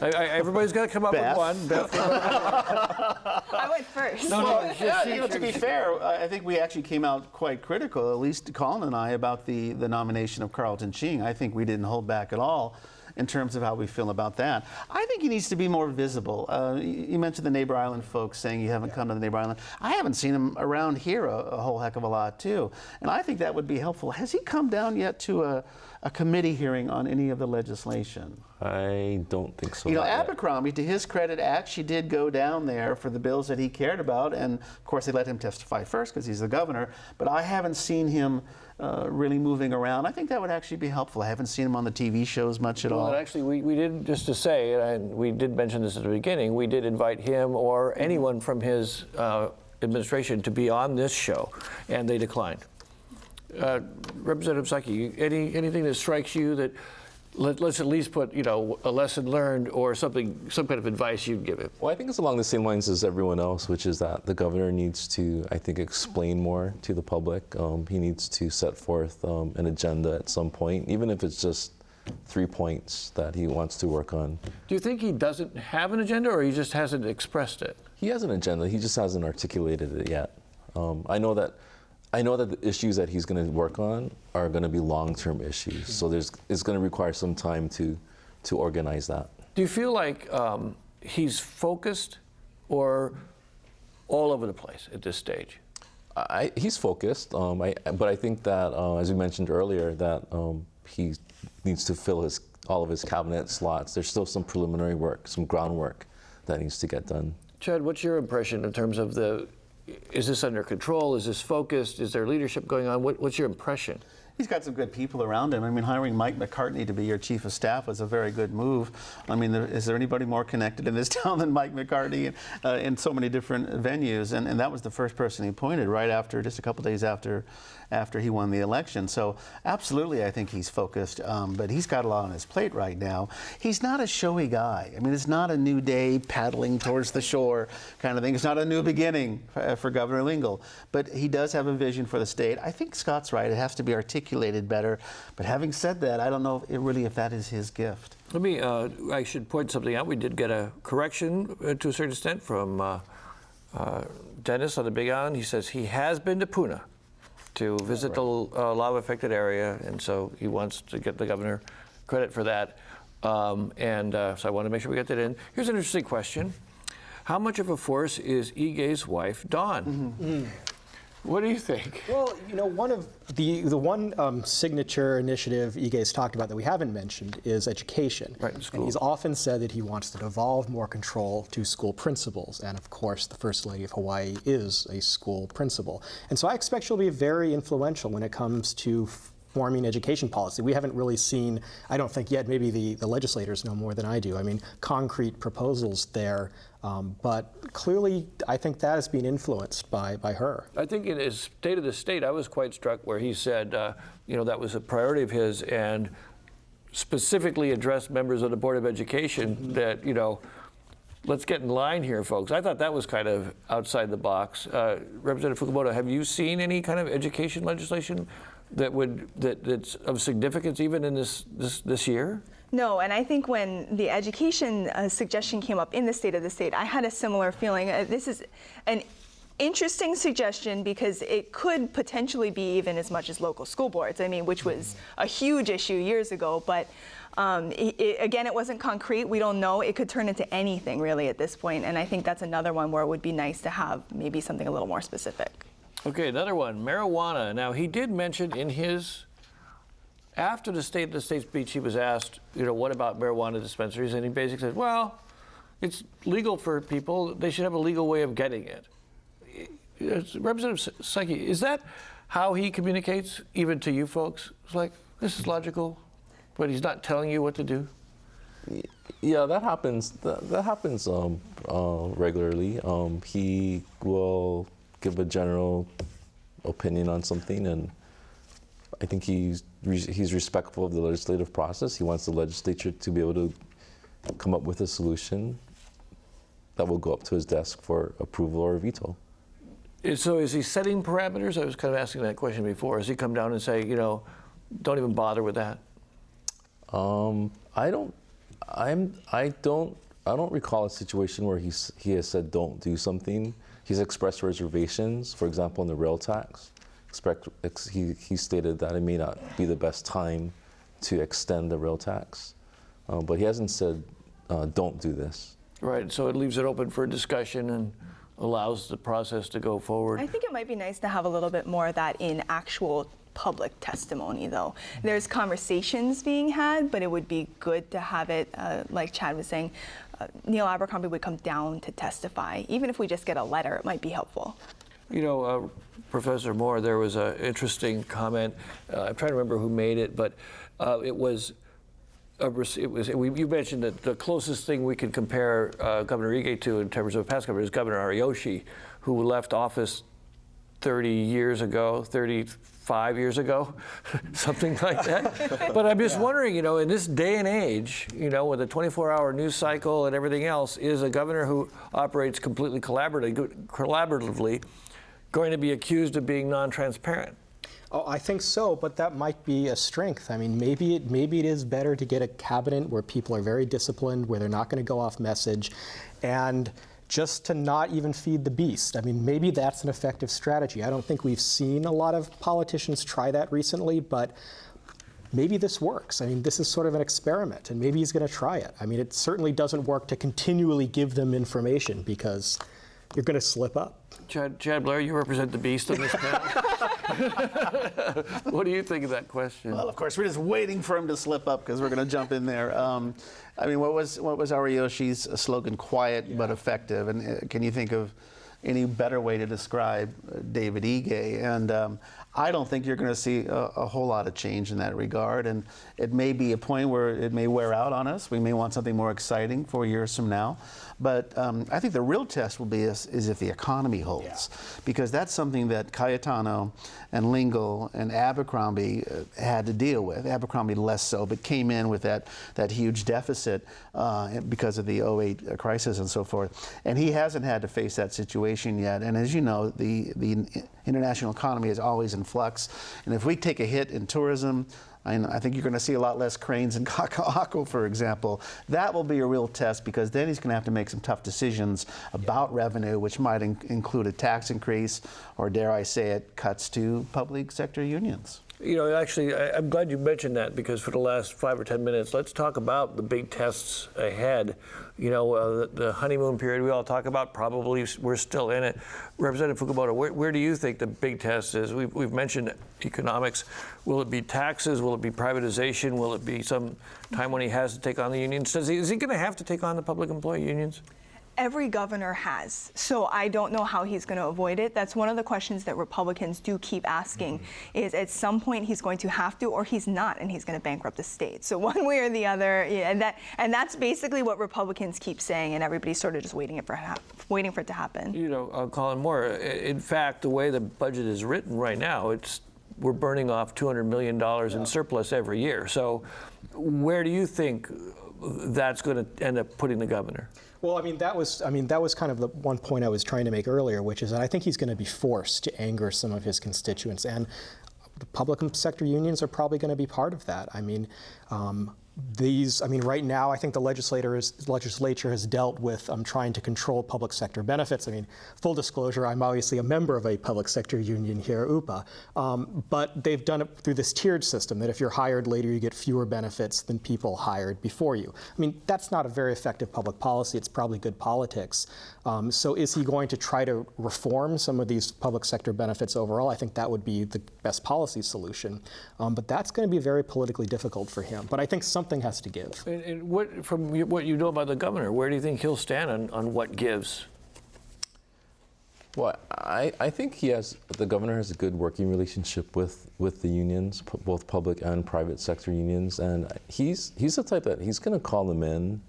Everybody's got to come up Beth. with one. Beth, I went first. yeah, to be fair, I think we actually came out quite critical, at least Colin and I, about the nomination of Carleton Ching. I think we didn't hold back at all in terms of how we feel about that. I think he needs to be more visible. You mentioned the Neighbor Island folks saying you haven't come to the Neighbor Island. I haven't seen him around here a whole heck of a lot, too. And I think that would be helpful. Has he come down yet to a committee hearing on any of the legislation? I don't think so. You know, not yet. Abercrombie, to his credit, actually did go down there for the bills that he cared about, and of course they let him testify first because he's the governor, but I haven't seen him really moving around. I think that would actually be helpful. I haven't seen him on the TV shows much at all. Well, actually, we did, just to say, and we did mention this at the beginning, we did invite him or anyone from his administration to be on this show, and they declined. Representative Psaki, anything that strikes you that let's at least put, a lesson learned or some kind of advice you'd give him? Well, I think it's along the same lines as everyone else, which is that the governor needs to, I think, explain more to the public. He needs to set forth an agenda at some point, even if it's just 3 points that he wants to work on. Do you think he doesn't have an agenda, or he just hasn't expressed it? He has an agenda. He just hasn't articulated it yet. I know that the issues that he's going to work on are going to be long-term issues. So it's going to require some time to organize that. Do you feel like he's focused or all over the place at this stage? He's focused, but I think that, as we mentioned earlier, that he needs to fill all of his cabinet slots. There's still some preliminary work, some groundwork that needs to get done. Chad, what's your impression in terms of is this under control? Is this focused? Is there leadership going on? What's your impression? He's got some good people around him. I mean, hiring Mike McCartney to be your chief of staff was a very good move. I mean, is there anybody more connected in this town than Mike McCartney in so many different venues? And that was the first person he appointed right after, just a couple days after he won the election. So absolutely, I think he's focused, but he's got a lot on his plate right now. He's not a showy guy. I mean, it's not a new day paddling towards the shore kind of thing. It's not a new beginning for Governor Lingle, but he does have a vision for the state. I think Scott's right. It has to be articulated better. But having said that, I don't know if that is his gift. Let me, I should point something out. We did get a correction to a certain extent from Dennis on the Big Island. He says he has been to Puna to visit the lava-affected area, and so he wants to get the governor credit for that. So I want to make sure we get that in. Here's an interesting question. How much of a force is Ige's wife, Dawn? Mm-hmm. What do you think? Well, one of the one signature initiative Ige's talked about that we haven't mentioned is education. Right, in school. And he's often said that he wants to devolve more control to school principals. And of course, the First Lady of Hawaii is a school principal. And so I expect she'll be very influential when it comes to forming education policy. We haven't really seen, I don't think yet, maybe the legislators know more than I do. I mean, concrete proposals there, but clearly I think that is being influenced by her. I think in his State of the State, I was quite struck where he said, that was a priority of his, and specifically addressed members of the Board of Education that, let's get in line here, folks. I thought that was kind of outside the box. Representative Fukumoto, have you seen any kind of education legislation that's of significance even in this year? No, and I think when the education suggestion came up in the State of the State, I had a similar feeling. This is an interesting suggestion because it could potentially be even as much as local school boards, which was a huge issue years ago, but again, it wasn't concrete. We don't know. It could turn into anything really at this point, and I think that's another one where it would be nice to have maybe something a little more specific. Okay, another one, marijuana. Now, he did mention after the State of the State speech, he was asked, what about marijuana dispensaries? And he basically said, well, it's legal for people. They should have a legal way of getting it. Representative Psyche, is that how he communicates even to you folks? It's like, this is logical, but he's not telling you what to do? Yeah, that happens. That happens regularly. He will give a general opinion on something, and I think he's respectful of the legislative process. He wants the legislature to be able to come up with a solution that will go up to his desk for approval or veto. So is he setting parameters? I was kind of asking that question before. Does he come down and say, don't even bother with that? I don't recall a situation where he has said don't do something. He's expressed reservations, for example, in the rail tax. He stated that it may not be the best time to extend the rail tax, but he hasn't said don't do this. Right, so it leaves it open for discussion and allows the process to go forward. I think it might be nice to have a little bit more of that in actual public testimony, though. There's conversations being had, but it would be good to have it, like Chad was saying, Neil Abercrombie would come down to testify. Even if we just get a letter, it might be helpful. Professor Moore, there was an interesting comment. I'm trying to remember who made it, but you mentioned that the closest thing we could compare Governor Ige to in terms of past governor is Governor Ariyoshi, who left office 35 years ago, something like that. But I'm just wondering, in this day and age, with a 24-hour news cycle and everything else, is a governor who operates completely collaboratively going to be accused of being non-transparent? Oh, I think so, but that might be a strength. I mean, maybe it is better to get a cabinet where people are very disciplined, where they're not going to go off message, and just to not even feed the beast. I mean, maybe that's an effective strategy. I don't think we've seen a lot of politicians try that recently, but maybe this works. I mean, this is sort of an experiment, and maybe he's going to try it. I mean, it certainly doesn't work to continually give them information because you're going to slip up. Chad Blair, you represent the beast on this panel. What do you think of that question? Well, of course, we're just waiting for him to slip up because we're going to jump in there. I mean, what was Ariyoshi's slogan? Quiet but effective. And can you think of any better way to describe David Ige? And I don't think you're going to see a whole lot of change in that regard. And it may be a point where it may wear out on us. We may want something more exciting 4 years from now. But I think the real test will be is if the economy holds, because that's something that Cayetano and Lingle and Abercrombie had to deal with. Abercrombie less so, but came in with that huge deficit because of the 2008 crisis and so forth. And he hasn't had to face that situation yet. And as you know, the international economy is always in flux. And if we take a hit in tourism, I think you're going to see a lot less cranes in Kaka'ako, for example. That will be a real test because then he's going to have to make some tough decisions about revenue, which might include a tax increase or, dare I say it, cuts to public sector unions. Actually, I'm glad you mentioned that because for the last 5 or 10 minutes, let's talk about the big tests ahead. The honeymoon period we all talk about, probably we're still in it. Representative Fukumoto, where do you think the big test is? We've mentioned economics. Will it be taxes? Will it be privatization? Will it be some time when he has to take on the unions? Is he going to have to take on the public employee unions? Every governor has, so I don't know how he's going to avoid it. That's one of the questions that Republicans do keep asking, is at some point he's going to have to, or he's not, and he's going to bankrupt the state. So one way or the other, and that's basically what Republicans keep saying, and everybody's sort of just waiting for it to happen. Colin Moore, in fact, the way the budget is written right now, we're burning off $200 million in surplus every year. So where do you think that's going to end up putting the governor? Well, that was kind of the one point I was trying to make earlier, which is that I think he's going to be forced to anger some of his constituents, and the public sector unions are probably going to be part of that. Right now, I think the legislature has dealt with trying to control public sector benefits. Full disclosure, I'm obviously a member of a public sector union here, UPA, but they've done it through this tiered system that if you're hired later, you get fewer benefits than people hired before you. That's not a very effective public policy. It's probably good politics. So is he going to try to reform some of these public sector benefits overall? I think that would be the best policy solution. But that's going to be very politically difficult for him. But I think something something has to give. And from what you know about the governor, where do you think he'll stand on what gives? Well, I think the governor has a good working relationship with the unions, both public and private sector unions, and he's the type that he's going to call them in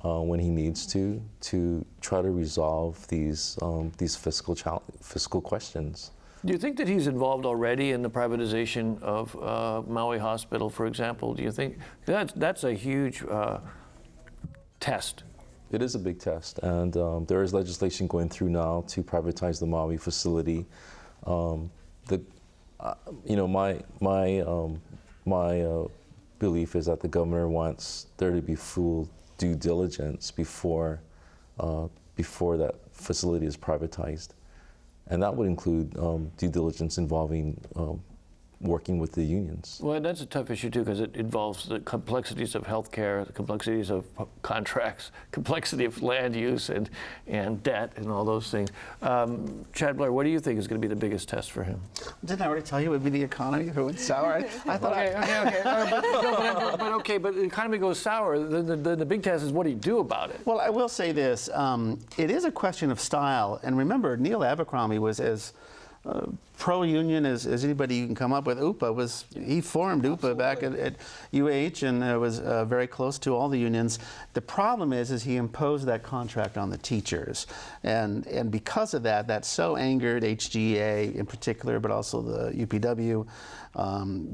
when he needs to try to resolve these fiscal questions. Do you think that he's involved already in the privatization of Maui Hospital, for example? Do you think that's a huge test? It is a big test, and there is legislation going through now to privatize the Maui facility. My belief is that the governor wants there to be full due diligence before that facility is privatized, and that would include due diligence involving working with the unions. Well, that's a tough issue too, because it involves the complexities of healthcare, the complexities of contracts, complexity of land use and debt and all those things. Chad Blair, what do you think is going to be the biggest test for him? Didn't I already tell you it would be the economy if it went sour? I thought Okay. But the economy goes sour. Then the big test is what do you do about it? Well, I will say this. It is a question of style. And remember, Neil Abercrombie was as pro-union as anybody you can come up with. He formed UPA back at UH and was very close to all the unions. The problem is he imposed that contract on the teachers. And because of that so angered HGA in particular, but also the UPW,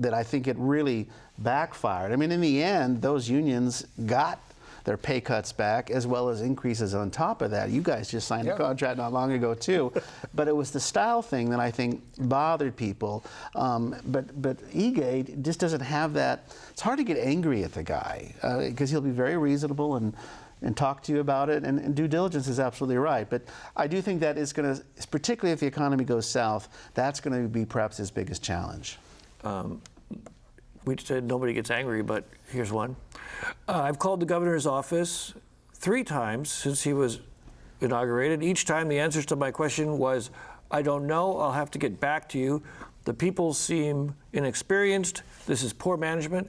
that I think it really backfired. I mean, in the end, those unions got their pay cuts back, as well as increases on top of that. You guys just signed a contract not long ago, too. But it was the style thing that I think bothered people. But Ige just doesn't have that. It's hard to get angry at the guy, because he'll be very reasonable and talk to you about it. And due diligence is absolutely right. But I do think that is going to, particularly if the economy goes south, that's going to be perhaps his biggest challenge. We said nobody gets angry, but here's one. I've called the governor's office 3 times since he was inaugurated. Each time the answers to my question was, I don't know, I'll have to get back to you. The people seem inexperienced. This is poor management.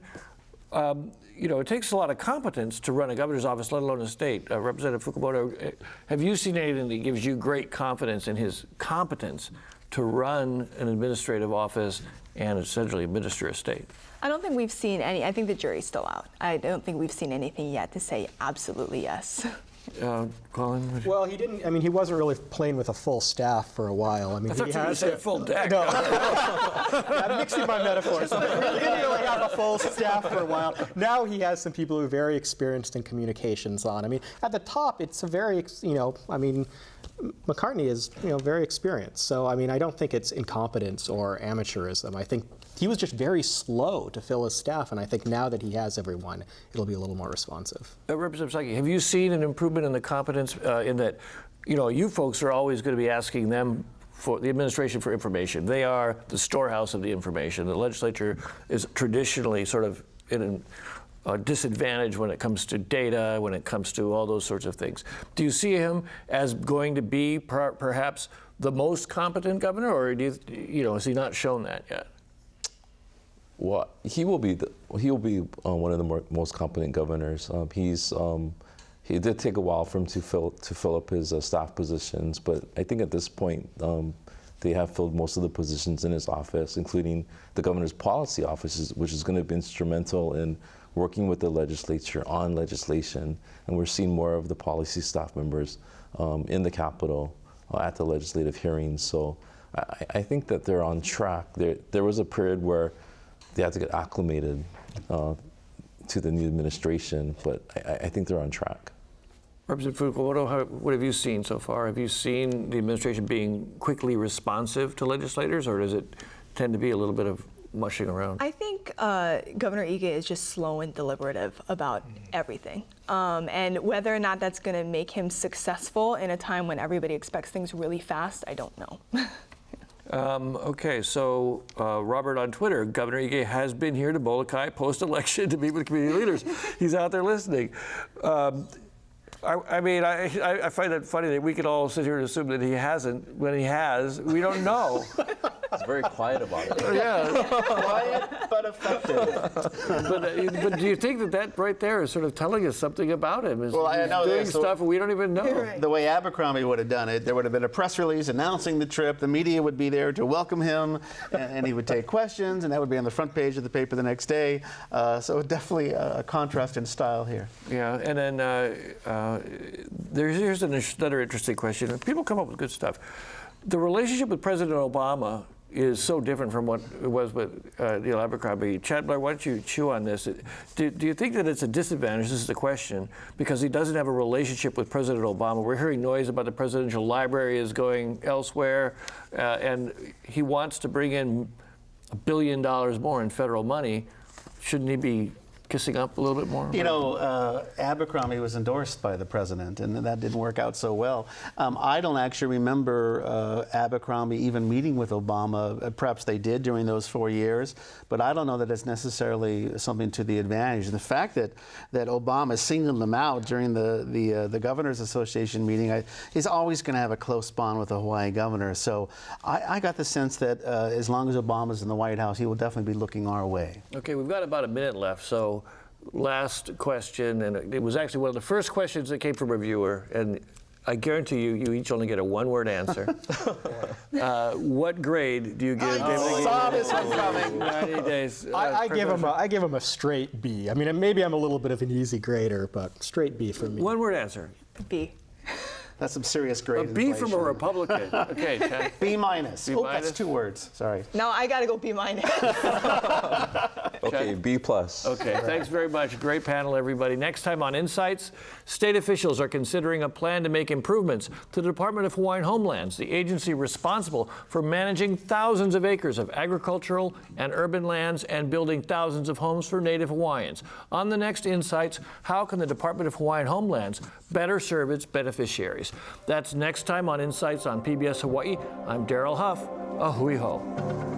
It takes a lot of competence to run a governor's office, let alone a state. Representative Fukumoto, have you seen anything that gives you great confidence in his competence to run an administrative office and essentially administer a state? I don't think we've seen any. I think the jury's still out. I don't think we've seen anything yet to say absolutely yes. Colin? Well, he didn't. I mean, he wasn't really playing with a full staff for a while. I mean, I thought you were going to say a full deck. No, I'm mixing my metaphors. He didn't really have a full staff for a while. Now he has some people who are very experienced in communications on. I mean, at the top, it's a very, McCartney is, very experienced. So, I mean, I don't think it's incompetence or amateurism. I think he was just very slow to fill his staff, and I think now that he has everyone, it'll be a little more responsive. Representative Psyche, have you seen an improvement in the competence in that, you folks are always going to be asking them for the administration for information. They are the storehouse of the information. The legislature is traditionally sort of in a disadvantage when it comes to data, when it comes to all those sorts of things. Do you see him as going to be perhaps the most competent governor, or has he not shown that yet? Well, he will be one of the most competent governors. He did take a while for him to fill up his staff positions, but I think at this point they have filled most of the positions in his office, including the governor's policy office, which is going to be instrumental in working with the legislature on legislation. And we're seeing more of the policy staff members in the Capitol at the legislative hearings. So I think that they're on track. There was a period where they had to get acclimated to the new administration, but I think they're on track. Representative Fukumoto, what have you seen so far? Have you seen the administration being quickly responsive to legislators, or does it tend to be a little bit of mushing around? I think Governor Ige is just slow and deliberative about everything. And whether or not that's going to make him successful in a time when everybody expects things really fast, I don't know. Okay, so Robert on Twitter, Governor Ige has been here to Molokai post-election to meet with community leaders. He's out there listening. I mean, I find it funny that we could all sit here and assume that he hasn't. When he has, we don't know. He's very quiet about it. Yeah. Quiet but effective. But do you think that right there is sort of telling us something about him? Is Well, I know doing this. stuff we don't even know. Right. The way Abercrombie would have done it, there would have been a press release announcing the trip. The media would be there to welcome him, and he would take questions, and that would be on the front page of the paper the next day. So definitely a contrast in style here. Yeah, and then here's another interesting question. People come up with good stuff. The relationship with President Obama is so different from what it was with Neil Abercrombie. Chad Blair, why don't you chew on this? Do you think that it's a disadvantage, this is the question, because he doesn't have a relationship with President Obama? We're hearing noise about the presidential library is going elsewhere, and he wants to bring in $1 billion more in federal money. Shouldn't he be kissing up a little bit more? You know, Abercrombie was endorsed by the president, and that didn't work out so well. I don't actually remember Abercrombie even meeting with Obama. Perhaps they did during those 4 years, but I don't know that it's necessarily something to the advantage. The fact that Obama singled him out during the Governors Association meeting, he's always going to have a close bond with the Hawaii governor. So I got the sense that as long as Obama's in the White House, he will definitely be looking our way. Okay, we've got about a minute left, so last question, and it was actually one of the first questions that came from a viewer, and I guarantee you each only get a one-word answer. What grade do you give David? Saw this one coming. 90 days. I give him a straight B. I mean, maybe I'm a little bit of an easy grader, but straight B for me. One-word answer. B. That's some serious grade A B inflation. from a Republican. Okay, Chad. B minus. B Oh, minus? that's 2 words. Sorry. Now I got to go B minus. Okay, B plus. Okay, thanks very much. Great panel, everybody. Next time on Insights, state officials are considering a plan to make improvements to the Department of Hawaiian Homelands, the agency responsible for managing thousands of acres of agricultural and urban lands and building thousands of homes for Native Hawaiians. On the next Insights, how can the Department of Hawaiian Homelands better serve its beneficiaries? That's next time on Insights on PBS Hawaii. I'm Daryl Huff. A hui hou.